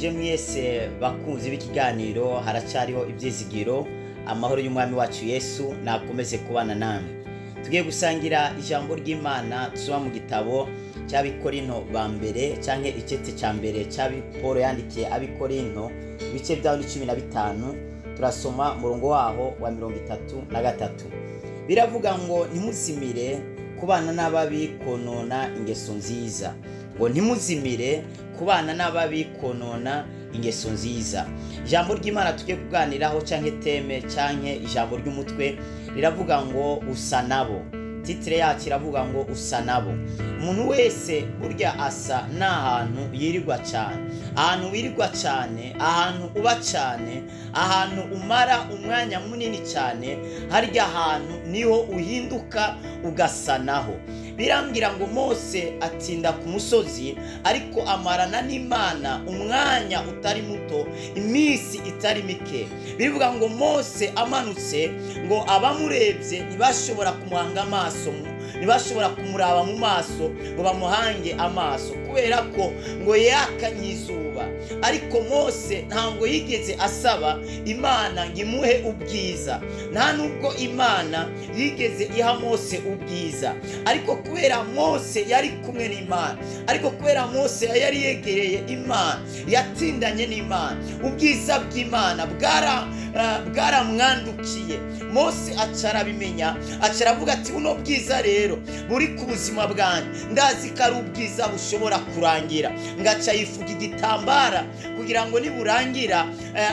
ndabaramukije mwese bakunzi b'ikiganiro haracariho ibyizigiro. Amahoro y'umwami wacu Yesu nakomeze kubana namwe. Tugiye gusangira ijambo ry'Imana tusoma mu gitabo cy'Abikorinto ba mbere canke icete ca mbere Paul yandikiye Abikorinto ibice byaho ni 15. Turasoma murongo waho wa 33. Biravuga ngo ntimuzimire kubana n'ababi konona ingeso nziza. Ngo ntimuzimire kubana n'ababi konona ingeso nziza. Ijambo ry'Imana tugiye kuganiraho canke teme canke ijambo ry'umutwe riravuga ngo usa nabo. Titre yacu iravuga ngo usa nabo. Umuntu wese burya asa n'ahantu yirirwa cyane, ahantu wirirwa cyane, ahantu uba cyane, ahantu umara umwanya munini cyane, harya ahantu niho uhinduka ugasanaho. Birambwira ngo Mose atinda ku musozi ariko amarana n'Imana umwanya utari muto, iminsi itari mike. Bivuga ngo Mose amanutse ngo abamurebye ntibashobora kumuhanga amaso, ntibashobora kumuraba mu maso ngo bamuhange amaso kubera ko ngo yakanye izuba. Ariko Mose ntabwo yigeze asaba Imana ngo imuhe ubwiza, nta nubwo Imana yigeze iha Mose ubwiza. Ariko kubera Mose yari kumwe n'Imana, ariko kubera Mose yari yegereye Imana, yatindanye n'Imana, ubwiza bw'Imana bwaramwandukiye. Mose acarabimenya, acaravuga ati buno bwiza rero buri ku buzima bwanjye ndazi ko ari ubwiza bushobora kurangira. Ngaca yifuka igitambara kugira ngo niburangira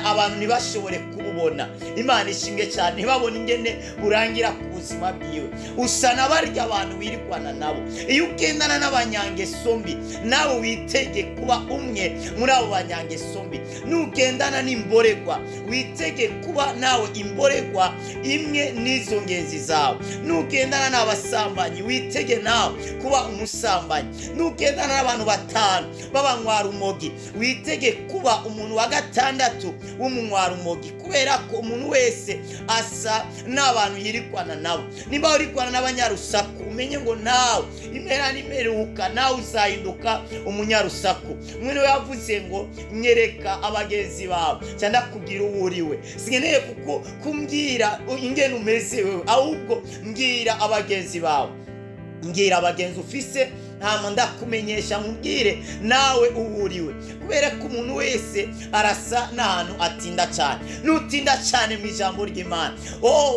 abantu ntibashobore kububona. Imana ishinge cyane ntibabone ingene burangira ku buzima bwiwe. Usa n'abarya abantu wirikwana nabo. Iyo ugendana n'abanyangeso mbi nawe witege kuba umwe muri abo banyangeso mbi. Nugendana n'imboregwa witege kuba nawe imboregwa imwe n'izo ngenzi zawe. Nugendana n'abasambanyi witege nawe kuba umusambanyi. Nugendana n'abantu batanu b'abanywara umogi witege kuba umuntu wa gatandatu w'umunywara umogi, kubera ko umuntu wese asa n'abantu yirikwana nabo. Nimba urikwana n'abanyarusaku umenye ngo nawe impera n'imeruka nawe uzahinduka umunyarusaku. Umwe niwe yavuze ngo nyereka abagenzi bawe cyangwa kubwira uwo uriwe. Sinkeneye kuko kumbwira ingene umeze wewe, ahubwo mbwira abagenzi bawe, mbwira abagenzi ufise, nta ndakumenyesha nkubwire nawe uwuriwe. Kubera ko umuntu wese arasa n'ahantu atinda cyane. Nutinda cyane mu ijambo ry'Imana,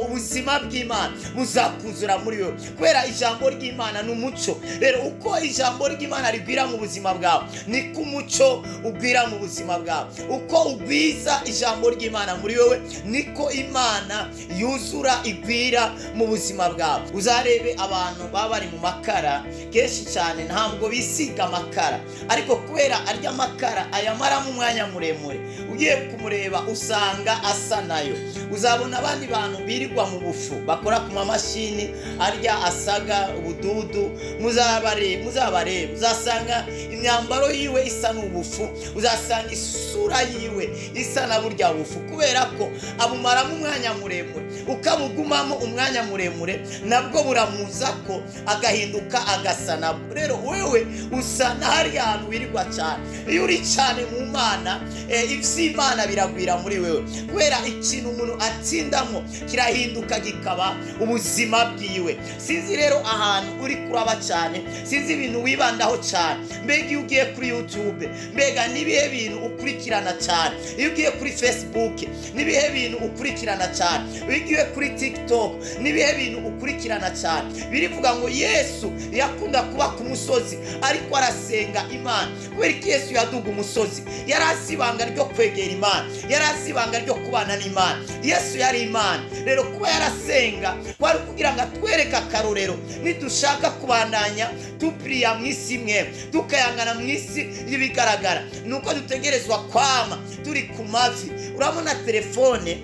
ubuzima bw'Imana buzakuzura muri wewe, kubera ijambo ry'Imana n'umuco. Rero uko ijambo ry'Imana rigwira mu buzima bwawe niko umuco ugwira mu buzima bwawe. Uko ugwiza ijambo ry'Imana muri wewe niko Imana yuzura igwira mu buzima bwawe. Uzarebe abantu baba bari mu makara kenshi cyane ntabwo bisiga amakara, ariko kubera arya makara ayamara mu mwanya muremure, ugiye kumureba usanga asa nayo. Uzabona abandi bantu birirwa mu bufu bakora ku mamashini arya asaga ubududu, muzabarebe uzasanga imyambaro yiwe isa n'ubufu, uzasanga isura yiwe isa na burya bufu, kubera ko abumara mu mwanya muremure. Ukabugumamo umwanya muremure nabwo buramuza ko agahinduka agasa nabwo. Rero wewe usa n'ahari ahantu wirirwa cyane. Iyo uri cyane mu Mana ivy'Imana biragwira muri wewe, kubera ikintu umuntu atsindamo kirahinduka gikaba ubuzima bwiwe. Sinzi rero ahantu uri kuraba cyane, sinzi ibintu wibandaho cyane. Mbega iyo ugiye kuri YouTube, mbega nibihe bintu ukurikirana cyane. Iyo ugiye kuri Facebook nibihe bintu ukurikirana cyane. Iyo ugiye kuri TikTok nibihe bintu ukurikirana cyane. Birivuga ngo Yesu yakunda kuba ku musozi ariko arasenga Imana. Kubera ko Yesu yaduga umusozi, yari azi ibanga ryo kwegera Imana, yari azi ibanga ryo kubana n'Imana. Yesu yari Imana. Rero kuba yarasenga kwari kugira ngo atwereke akarorero nidushaka kubandanya tupiriya mu isi imwe, tukayangana mu isi y'ibigaragara, nuko dutegerezwa kwama turi ku mavi. Urabona telefone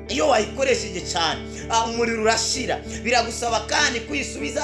iyo wayikoresheje cyane umuriro urashira, biragusaba kandi kuyisubiza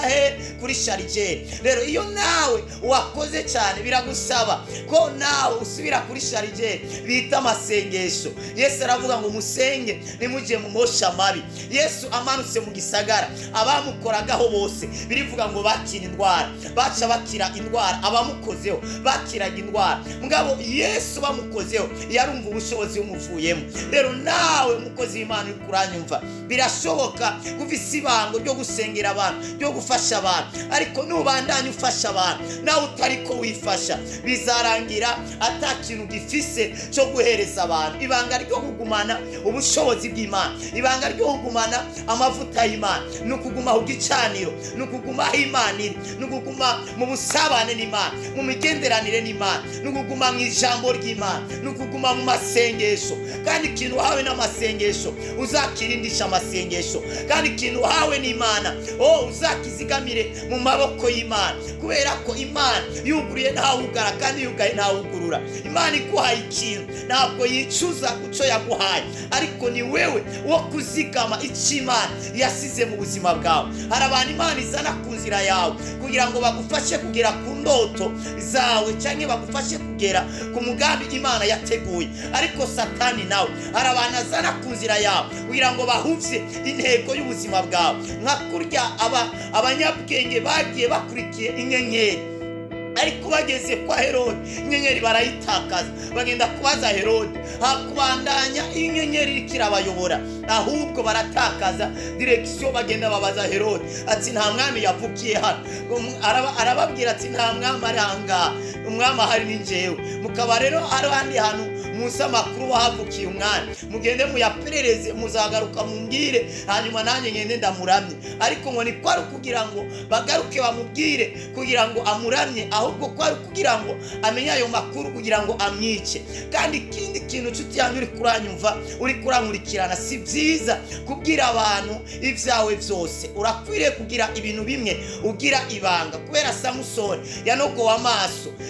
kuri sharijeri. rero iyo nawe wakoze cyane biragusaba ko nawe usubira kuri sharijeri bita amasengesho. Yesu aravuga ngo musenge nimujye mu mosha mabi. Yesu amanutse mu gisagara, abamukoragaho bose birivuga ngo bakira indwara, baca bakira indwara, abamukozeho bakiraga indwara. mugabo Yesu bamukozeho yarumva ubushobozi bumuvuyemo. rero nawe mukozi w'Imana uri kuranyumva, birashoboka ufise ibango ryo gusengera abantu, ryo gufasha abantu, ariko nubandanye ufasha abantu nawe utariko wifasha, bizarangira ata kintu gifise cyo guhereza abantu. ibanga ryo kugumana ubushobozi bw'Imana, ibanga ryo kugumana amavuta y'Imana, nukuguma ku gicaniro, nukuguma aho Imana iri, nukuguma mu busabane n'Imana, mu migenderanire n'Imana, nukuguma mu ijambo ry'Imana, nukuguma mu masengesho. kandi ikintu wahawe n'amasengesho uzakirindisha amasengesho, kandi ikintu wahawe n'Imana uzakizigamire mu maboko y'Imana, kubera ko Imana yuguriye ntawugara kandi yugaye ntawugurura. Imana iguhaye ikintu ntabwo yicuza uco yaguhaye, ariko ni wewe wo kuzigama icyo Imana yasize mu buzima bwawe. hari abantu Imana izana ku nzira yawe kugira ngo bagufashe kugera ku ndoto zawe, cyangwa bagufashe kugera ku mugambi Imana yateguye, ariko Satani nawe hari abantu azana ku nzira yawe kugira ngo bahuvye intego y'ubuzima bwawe. nka kurya abanyabwenge bagiye bakurikiye inyenyeri, ariko bageze kwa Herode inyenyeri barayitakaza, bagenda kubaza Herode, hakubandanya inyenyeri ikirabayobora, ahubwo baratakaza direkisiyo, bagenda babaza Herode ati nta mwami yavukiye hano. arababwira ati nta mwami ari ahangaha, umwami ahari ni njyewe. mukaba rero ari ahandi hantu musa makuru wahavukiye umwami, mugende muyaperereze, muzagaruka mumbwire, hanyuma nanjye ngende ndamuramye. ariko ngo ni kwari kugira ngo bagaruke bamubwire kugira ngo amuramye, ahubwo kwari kugira ngo amenye ayo makuru kugira ngo amwice. kandi ikindi kintu nshuti yanjye uri kuranyumva, uri kurankurikirana, si byiza kubwira abantu ibyawe byose. urakwiriye kugira ibintu bimwe, ugira ibanga. kubera Samusoni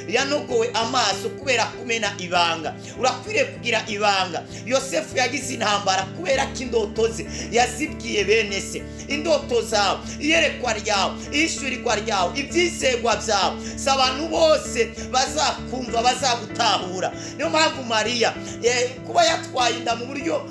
yanogowe amaso kubera kumena ibanga, urakwiriye kugira ibanga. Yosefu yagize intambara kubera ko indoto ze yazibwiye bene se. indoto zawe, iyerekwa ryawe, ishyurirwa ryawe, ibyizegwa byawe, si abantu bose bazakumva, bazagutahura. niyo mpamvu Mariya kuba yatwaye inda mu buryo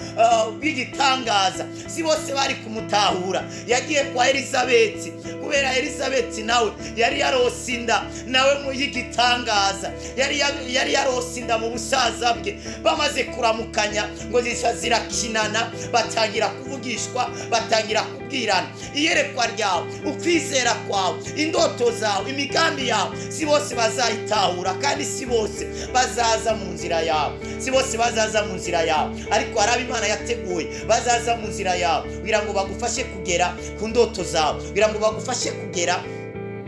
bw'igitangaza, si bose bari kumutahura. yagiye kwa Elizabeti kubera Elizabeti nawe yari yarose inda nawe mu y'igitangaza, yari yarose inda mu busaza bwe. bamaze kuramukanya ngo zirakinana, batangira kuvugishwa, batangira kubwirana. iyerekwa ryawe, ukwizera kwawe, indoto zawe, imigambi yawe, si bose bazayitahura, kandi si bose bazaza mu nzira yawe, si bose bazaza mu nzira yawe, ariko hari abo Imana yateguye bazaza mu nzira yawe kugira ngo bagufashe kugera ku ndoto zawe, kugira ngo bagufashe kugera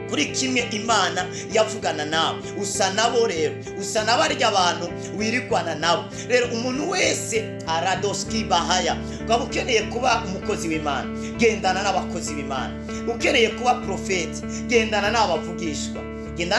kuri kimwe Imana yavugana nawe. usa nabo rero, usa n'abarya abantu wirigwana nabo. rero umuntu wese aradoski bahaya. ukaba ukeneye kuba umukozi w'Imana, gendana n'abakozi b'Imana. ukeneye kuba profeti, gendana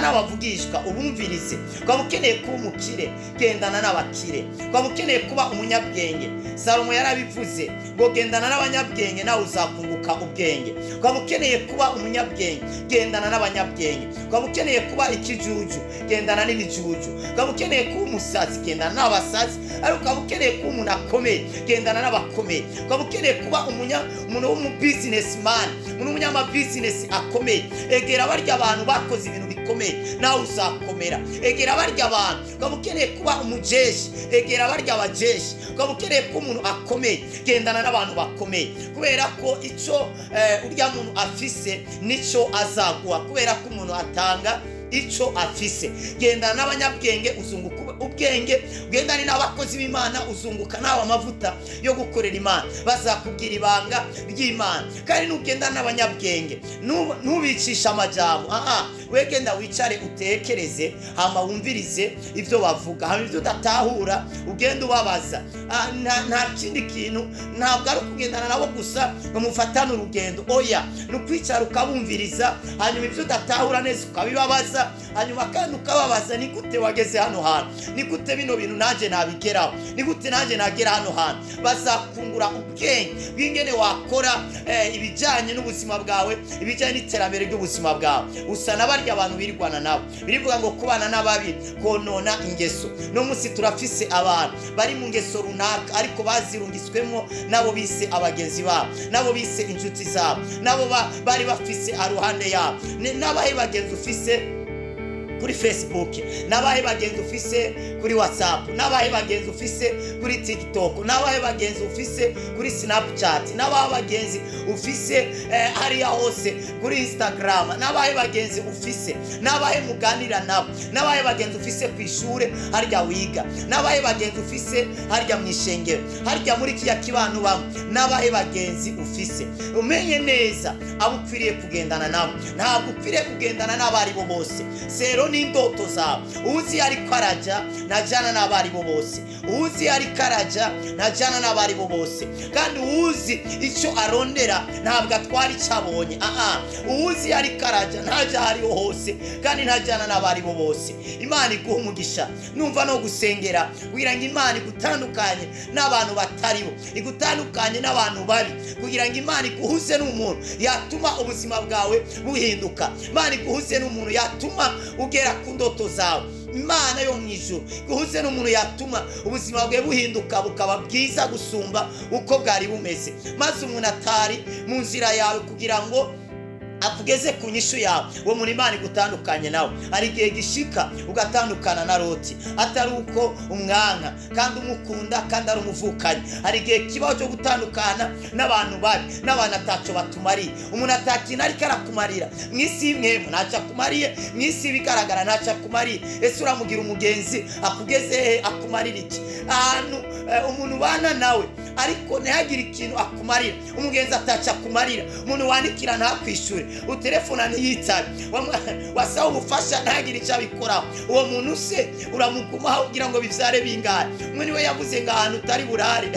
n'abavugishwa ubumvirize. ukaba ukeneye kuba umukire, gendana n'abakire. ukaba ukeneye kuba umunyabwenge, Salomo yarabivuze ngo gendana n'abanyabwenge nawe uzakunguka ubwenge. ukaba ukeneye kuba umunyabwenge, gendana n'abanyabwenge. ukaba ukeneye kuba ikijuju, gendana n'ibijuju. ukaba ukeneye kuba umusazi, gendana n'abasazi. ariko ukaba ukeneye kuba umuntu akomeye, gendana n'abakomeye. ukaba ukeneye kuba umuntu w'umubusinessman, umuntu w'umunyamabusiness akomeye, egera barya abantu bakoze ibintu bikomeye, nawe uzakomera. egera barya abantu. ukaba ukeneye kuba umujeshi, egera barya abajeshi. ukaba ukeneye kuba umuntu akomeye, gendana n'abantu bakomeye, kubera ko icyo urya muntu afise nicyo azaguha, kubera ko umuntu atanga icyo afise. gendana n'abanyabwenge, uzunguka ubwenge. ugendane n'abakozi b'Imana, uzunguka nawe amavuta yo gukorera Imana, bazakubwira ibanga ry'Imana. kandi nugendana n'abanyabwenge, nubicisha amajambo, wegenda wicare utekereze hama wumvirize ivyo bavuga, hama ivyo udatahura ugenda ubabaza. Nta kindi kintu, ntabwo ari ukugendana nabo gusa ngo mufatane urugendo, oya ni ukwicara ukabumviriza, hanyuma ivyo udatahura neza ukabibabaza, hanyuma kandi ukababaza ni gute wageze hano hantu, ni gute bino bintu naje nabigeraho, ni gute naje nagera hano hantu. Bazakungura ubwenge bw'ingene wakora ibijyanye n'ubuzima bwawe, ibijyanye n'iterambere ry'ubuzima bwawe. Usa n'abarya abantu birwana nabo, birivuga ngo kubana n'ababi konona ingeso. No munsi turafise abantu bari mu ngeso runaka ariko bazirungiswemo nabo bise abagenzi babo, nabo bise inshuti zabo, nabo bari bafise aruhande yabo. N'abahe bagenzi ufise kuri Facebook, n'abahe bagenzi ufise kuri WhatsApp, n'abahe bagenzi ufise kuri TikTok, n'abahe bagenzi ufise kuri Snapchat, n'abahe bagenzi ufise hariya hose kuri Instagram, n'abahe bagenzi ufise, n'abahe muganira nabo, n'abahe bagenzi ufise ku ishure harya wiga, n'abahe bagenzi ufise harya mu ishengero, harya muri kiya kibano bamwe, n'abahe bagenzi ufise. Umenye neza abo ukwiriye kugendana nabo, ntabwo ukwiriye kugendana n'abari bo bose. Sero n'indoto zawe, uzi ariko araja najana n'abari bo bose, uzi ariko araja najana n'abari bo bose, kandi uzi icyo arondera ntabwo atwara icabonye. Uzi ariko araja ntaja hariho hose kandi ntajana n'abari bo bose. Imana iguha umugisha, numva no gusengera kugira ngo Imana igutandukanye n'abantu bataribo, igutandukanye n'abantu babi, kugira ngo Imana iguhuze n'umuntu yatuma ubuzima bwawe buhinduka, Imana iguhuze n'umuntu yatuma ugera ku ndoto zawe. Imana yo mu ijuru guhuze n'umuntu yatuma ubuzima bwe buhinduka bukaba bwiza gusumba uko bwari bumeze, maze umuntu atari mu nzira yawe kugira ngo akugeze ku nyishu yawe. Uwo muri Imana igutandukanye nawe. Hari igihe gishika ugatandukana na Loti, atari uko umwanka kandi umukunda kandi ari umuvukanye. Hari igihe kibaho cyo gutandukana n'abantu babi, n'abantu ataco batumariye. Umuntu atakintu ariko arakumarira mw'isi y'imwemu ntaco akumariye, mw'isi bigaragara ntaco akumariye. Ese uramugira umugenzi akugeze he? Akumarira iki? Ahantu umuntu bana nawe ariko ntihagire ikintu akumarira, umugenzi ataco akumarira, umuntu wandikira ntakwishure, utelefona ntiyitabe, wasaba ubufasha ntagire icyo abikoraho, uwo muntu se uramugumaho kugira ngo bivyare bingahe? Umwe niwe yavuze ngo ahantu utari burare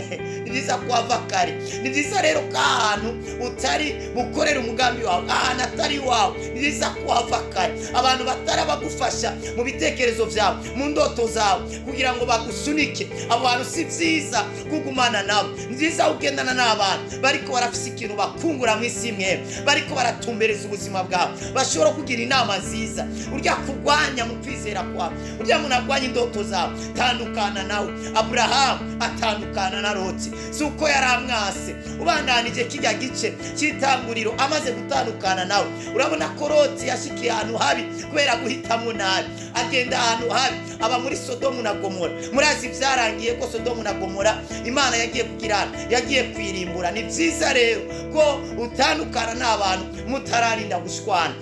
ni byiza kuhava kare. Ni byiza rero ko ahantu utari bukorera umugambi wawe, ahantu atari wawe, ni byiza kuhava kare. Abantu batari bagufasha mu bitekerezo vyawe, mu ndoto zawe, kugira ngo bagusunike, abo bantu si vyiza kugumana nabo. Ni byiza ugendana n'abantu bariko barafise ikintu bakungura mw'isi imwe, bariko baratumbereza ubuzima bwawe, bashobora kugira inama nziza. Urya kurwanya mu kwizera kwawe, urya muntu arwanya indoto zawe, tandukana nawe. Abrahamu atandukana na Loti, si uko yari amwase. Ubandanije kijya gice cy'itanguriro amaze gutandukana nawe, urabona ko Loti yashikiye ahantu habi kubera guhitamo nabi, agenda ahantu habi, aba muri Sodomu na Gomora. Murazi byarangiye ko Sodomu na Gomora Imana yagiye kwirimbura. Ni byiza rero ko utandukana n'abantu mutararinda gushwana.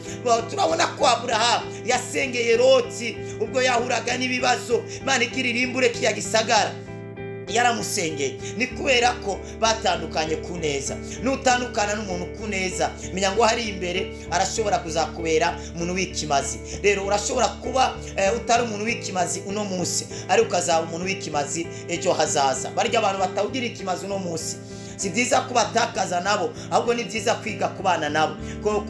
Turabona ko Abrahamu yasengeye Loti ubwo yahuraga n'ibibazo, Imana ikiririmbure kiya gisagara, yaramusengeye. Ni kubera ko batandukanye ku neza. Nutandukana n'umuntu ku neza, menya ngo hari imbere arashobora kuzakubera umuntu wikimazi. Rero urashobora kuba utari umuntu wikimazi uno munsi, ari ukazaba umuntu wikimazi ejo hazaza. Barya abantu batawugira ikimazi uno munsi, si byiza kubatakaza nabo, ahubwo ni byiza kwiga kubana nabo,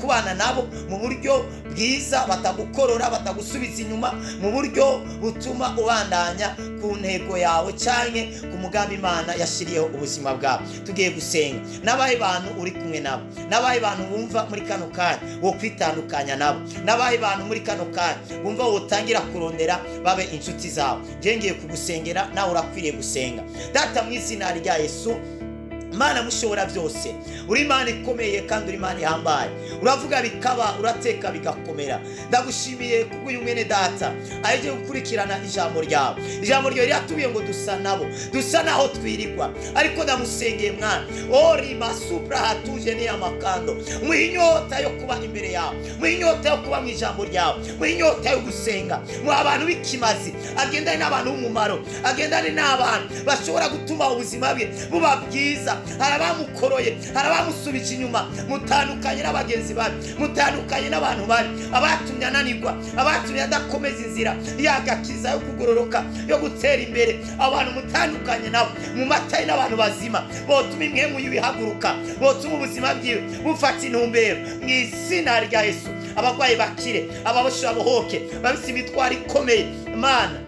kubana nabo mu buryo bwiza, batagukorora, batagusubiza inyuma, mu buryo butuma ubandanya ku ntego yawe canke ku mugambi Imana yashiriyeho ubuzima bwawe. Tugiye gusenga. N'abahe bantu uri kumwe nabo, n'abahe bantu bumva muri kano kanya wo kwitandukanya nabo, n'abahe bantu muri kano kanya bumva wotangira kurondera babe inshuti zawe. Ngiye kugusengera, nawe urakwiriye gusenga. Data mu izina rya Yesu, Mana mushobora byose, uri Imana ikomeye kandi uri Imana ihambaye. Uravuga bikaba, urateka bigakomera. Ndagushimiye kuko uyu mwene data aje gukurikirana ijambo ryawe. Ijambo ryawe ryatubiye ngo dusa nabo, dusa naho twirigwa, ariko ndamusengeye Mwana, ori masupra hatuje ni amakando, muhinyota yo kuba imbere yawe, muhinyota yo kuba mu ijambo ryawe, muhinyota yo gusenga, mu abantu bikimazi, agendane n'abantu b'umumaro, agendane n'abantu bashobora gutuma ubuzima bwe buba bwiza, hari abamukoroye, hari abamusubije inyuma. Mutandukanye n'abagenzi babi, mutandukanye n'abantu babi, abatumye ananirwa, abatumye adakomeza inzira y'agakiza yo kugororoka, yo gutera imbere. Abantu mutandukanye nabo, mu matayi n'abantu bazima, botuma imwemu yibihaguruka, botuma ubuzima bwiwe bufata intumbero mu izina rya Yesu. Abagwayi bakire, ababoshe babohoke, babise imitwaro ikomeye. Mana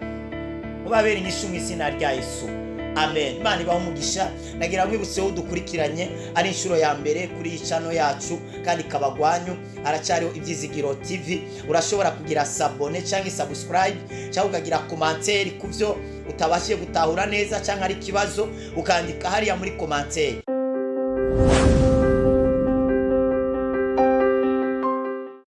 ubabere inyishu mu izina rya Yesu. Amen. Imana ibaho umugisha. Nagira mwibutse udukurikiranye ari inshuro ya mbere kuri iyi channel yacu kandi kabagwanyu, haracyariho Ibyizigiro TV. Urashobora kugira sabone cyangwa subscribe cyangwa ukagira commentaire kuvyo utabashiye gutahura neza cyangwa ari kibazo ukandika hariya muri commentaire.